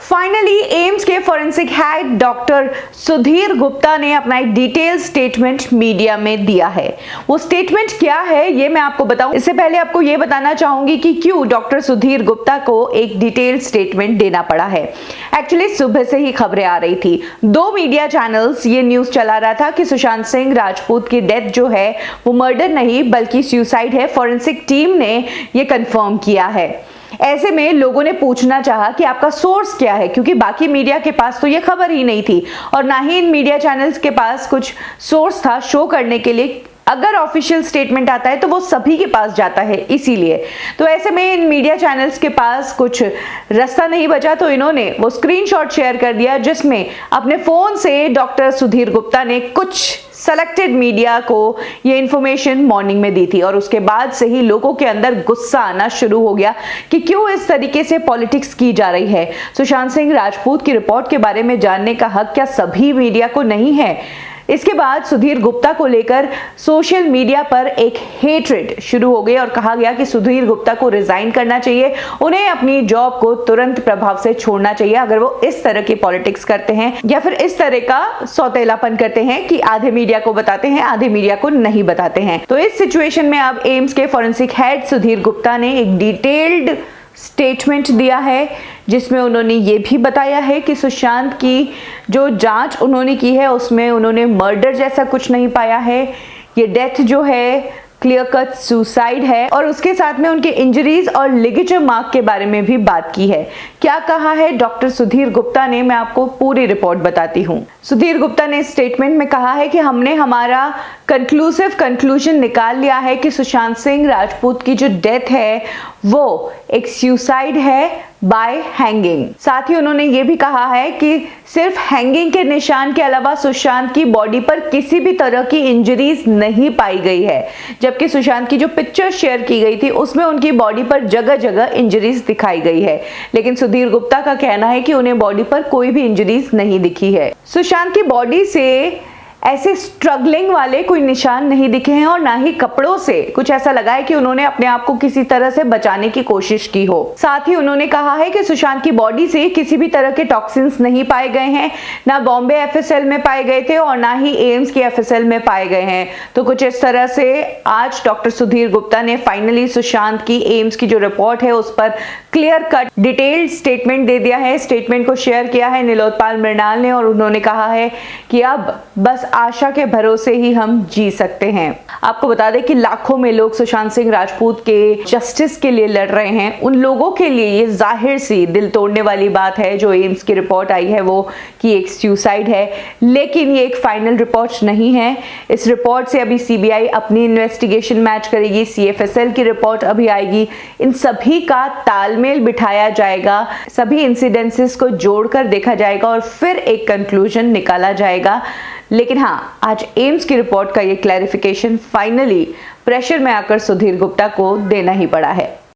Finally AIIMS के forensic head doctor Sudhir Gupta ने अपना एक डिटेल स्टेटमेंट मीडिया में दिया है। वो स्टेटमेंट क्या है ये मैं आपको बताऊं, इससे पहले आपको ये बताना चाहूंगी कि क्यों डॉक्टर सुधीर गुप्ता को एक डिटेल स्टेटमेंट देना पड़ा है। एक्चुअली सुबह से ही खबरें आ रही थी, 2 मीडिया चैनल्स ये न्यूज चला रहा था कि सुशांत सिंह राजपूत की डेथ जो है वो मर्डर नहीं बल्कि सुसाइड है। फॉरेंसिक टीम ने ये कंफर्म किया है। ऐसे में लोगों ने पूछना चाहा कि आपका सोर्स क्या है, क्योंकि बाकी मीडिया के पास तो ये खबर ही नहीं थी और ना ही इन मीडिया चैनल्स के पास कुछ सोर्स था शो करने के लिए। अगर ऑफिशियल स्टेटमेंट आता है तो वो सभी के पास जाता है, इसीलिए तो ऐसे में इन मीडिया चैनल्स के पास कुछ रास्ता नहीं बचा तो इन्होंने वो स्क्रीनशॉट शेयर कर दिया जिसमें अपने फोन से डॉक्टर सुधीर गुप्ता ने कुछ सेलेक्टेड मीडिया को ये इंफॉर्मेशन मॉर्निंग में दी थी। और उसके बाद से ही लोगों के अंदर गुस्सा आना शुरू हो गया कि क्यों इस तरीके से पॉलिटिक्स की जा रही है। सुशांत सिंह राजपूत की रिपोर्ट के बारे में जानने का हक क्या सभी मीडिया को नहीं है? इसके बाद सुधीर गुप्ता को लेकर सोशल मीडिया पर एक हेट्रेड शुरू हो गई और कहा गया कि सुधीर गुप्ता को रिजाइन करना चाहिए, उन्हें अपनी जॉब को तुरंत प्रभाव से छोड़ना चाहिए अगर वो इस तरह की पॉलिटिक्स करते हैं या फिर इस तरह का सौतेलापन करते हैं कि आधे मीडिया को बताते हैं आधे मीडिया को नहीं बताते हैं। तो इस सिचुएशन में अब एम्स के फॉरेंसिक हेड सुधीर गुप्ता ने एक डिटेल्ड स्टेटमेंट दिया है जिसमें उन्होंने ये भी बताया है कि सुशांत की जो जांच उन्होंने की है उसमें उन्होंने मर्डर जैसा कुछ नहीं पाया है। ये डेथ जो है क्लियर कट सुसाइड है और उसके साथ में उनके इंजरीज और लिगेचर मार्क के बारे में भी बात की है। क्या कहा है डॉक्टर सुधीर गुप्ता ने, मैं आपको पूरी रिपोर्ट बताती हूँ। सुधीर गुप्ता ने स्टेटमेंट में कहा है कि हमने हमारा कंक्लूजन निकाल लिया है कि सुशांत सिंह राजपूत की जो डेथ है वो एक सुसाइड है बाय हैंगिंग। साथ ही उन्होंने ये भी कहा है कि सिर्फ हैंगिंग के निशान के अलावा सुशांत की बॉडी पर किसी भी तरह की इंजरीज नहीं पाई गई है, जबकि सुशांत की जो पिक्चर शेयर की गई थी उसमें उनकी बॉडी पर जगह जगह इंजरीज दिखाई गई है। लेकिन सुधीर गुप्ता का कहना है कि उन्हें बॉडी पर कोई भी इंजरीज नहीं दिखी है। सुशांत की बॉडी से ऐसे स्ट्रगलिंग वाले कोई निशान नहीं दिखे हैं और ना ही कपड़ों से कुछ ऐसा लगा है कि उन्होंने अपने आप को किसी तरह से बचाने की कोशिश की हो। साथ ही उन्होंने कहा है कि सुशांत की बॉडी से किसी भी तरह के टॉक्सिन्स नहीं पाए गए हैं, ना बॉम्बे एफएसएल में पाए गए थे और ना ही एम्स के एफएसएल में पाए गए हैं। तो कुछ इस तरह से आज डॉक्टर सुधीर गुप्ता ने फाइनली सुशांत की एम्स की जो रिपोर्ट है उस पर क्लियर कट डिटेल्ड स्टेटमेंट दे दिया है। स्टेटमेंट को शेयर किया है नीलोत्पल मृणाल ने और उन्होंने कहा है कि अब बस आशा के भरोसे ही हम जी सकते हैं। आपको बता दें कि लाखों में लोग सुशांत सिंह राजपूत के जस्टिस के लिए लड़ रहे हैं। उन लोगों के लिए ये जाहिर सी दिल तोड़ने वाली बात है जो एम्स की रिपोर्ट आई है वो कि एक सुसाइड है, लेकिन ये एक फाइनल रिपोर्ट नहीं है। इस रिपोर्ट से अभी सीबीआई अपनी इन्वेस्टिगेशन मैच करेगी, सीएफएसएल की रिपोर्ट अभी आएगी, इन सभी का तालमेल बिठाया जाएगा, सभी इंसिडेंसेस को जोड़कर देखा जाएगा और फिर एक कंक्लूजन निकाला जाएगा। लेकिन हाँ, आज एम्स की रिपोर्ट का ये क्लैरिफिकेशन फाइनली प्रेशर में आकर सुधीर गुप्ता को देना ही पड़ा है।